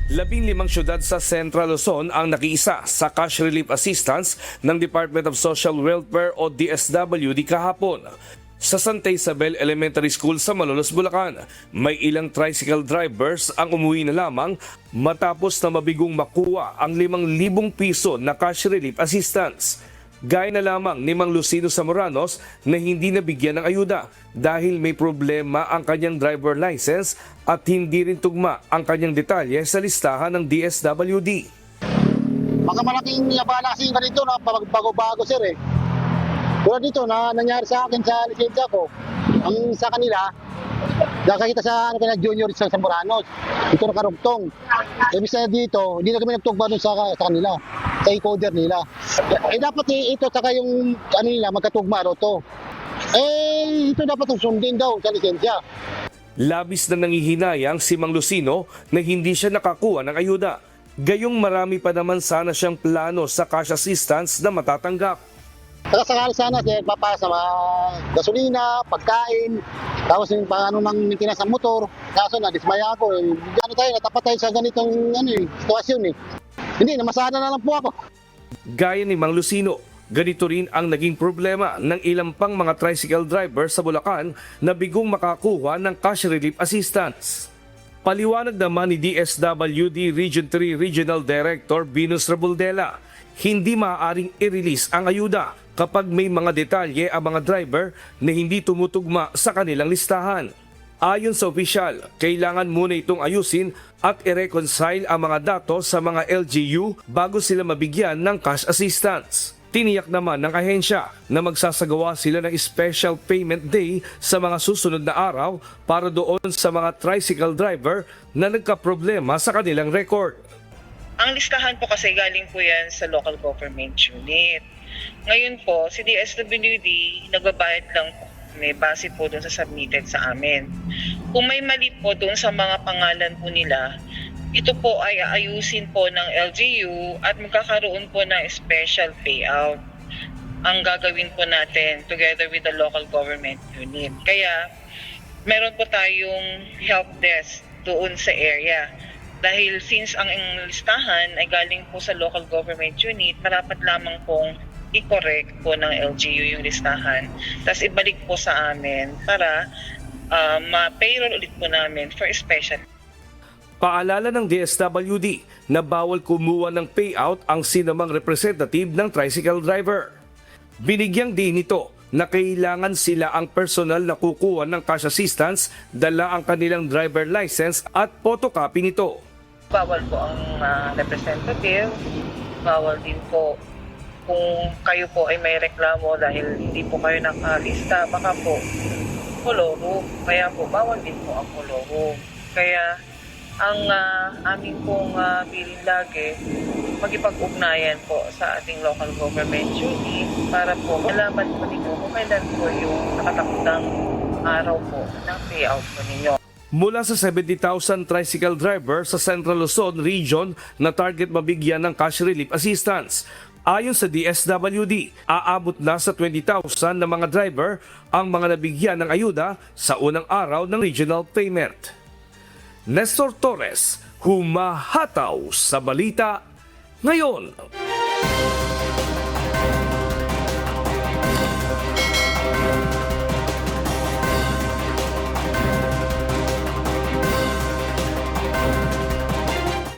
15 syudad sa Central Luzon ang nakiisa sa cash relief assistance ng Department of Social Welfare o DSWD kahapon. Sa Santa Isabel Elementary School sa Malolos, Bulacan, may ilang tricycle drivers ang umuwi na lamang matapos na mabigong makuha ang 5,000 piso na cash relief assistance. Gaya na lamang ni Mang Lucino Zamoranos na hindi nabigyan ng ayuda dahil may problema ang kanyang driver license at hindi rin tugma ang kanyang detalye sa listahan ng DSWD. Baka malaking abala kasi ganito na bago-bago sir eh. Tulad dito na nangyari sa akin sa lisensya ko, ang sa kanila, nakakita sa junior sa Zamoranos, dito nakarugtong. Ibig sabihin dito, hindi na kami nagtugma dun sa kanila, sa encoder nila. Dapat ito saka yung nila magkatugma to. Ito dapat sundin daw sa lisensya. Labis na nangihinayang si Mang Lucino na hindi siya nakakuha ng ayuda. Gayong marami pa naman sana siyang plano sa cash assistance na matatanggap. Saka sakali sana papasa gasolina, pagkain, tapos yung paano ng maintenance ng motor. Kaso na-dismaya ako. Natapat tayo sa ganitong sitwasyon eh. Hindi, namasada na lang po ako. Gaya ni Mang Lucino, ganito rin ang naging problema ng ilang pang mga tricycle driver sa Bulacan na bigong makakuha ng cash relief assistance. Paliwanag naman ni DSWD Region 3 Regional Director Venus Rebuldela, hindi maaaring i-release ang ayuda kapag may mga detalye ang mga driver na hindi tumutugma sa kanilang listahan. Ayon sa opisyal, kailangan muna itong ayusin at i-reconcile ang mga datos sa mga LGU bago sila mabigyan ng cash assistance. Tiniyak naman ng ahensya na magsasagawa sila ng special payment day sa mga susunod na araw para doon sa mga tricycle driver na nagkaproblema sa kanilang record. Ang listahan po kasi galing po yan sa local government unit. Ngayon po, si DSWD nagbabayad lang po may base po doon sa submitted sa amin. Kung may mali po doon sa mga pangalan po nila, ito po ay aayusin po ng LGU at magkakaroon po ng special payout ang gagawin po natin together with the local government unit. Kaya meron po tayong help desk doon sa area. Dahil since ang listahan ay galing po sa local government unit, marapat lamang pong i-correct po ng LGU yung listahan. Tapos ibalik po sa amin para ma-payroll ulit po namin for special. Paalala ng DSWD na bawal kumuha ng payout ang sinamang representative ng tricycle driver. Binigyang din nito na kailangan sila ang personal na kukuha ng cash assistance, dala ang kanilang driver license at photocopy nito. Bawal po ang representative, bawal din po kung kayo po ay may reklamo dahil hindi po kayo nakalista, baka po koloro. Kaya po bawal din po ang koloro. Kaya ang aming pong bilin lagi, magipag-ugnayan po sa ating local government unit para po malaman po ninyo kung kailan po yung nakatakdang araw po ng payout po ninyo. Mula sa 70,000 tricycle driver sa Central Luzon Region na target mabigyan ng cash relief assistance. Ayon sa DSWD, aabot na sa 20,000 na mga driver ang mga nabigyan ng ayuda sa unang araw ng regional payment. Nestor Torres, humahataw sa balita ngayon.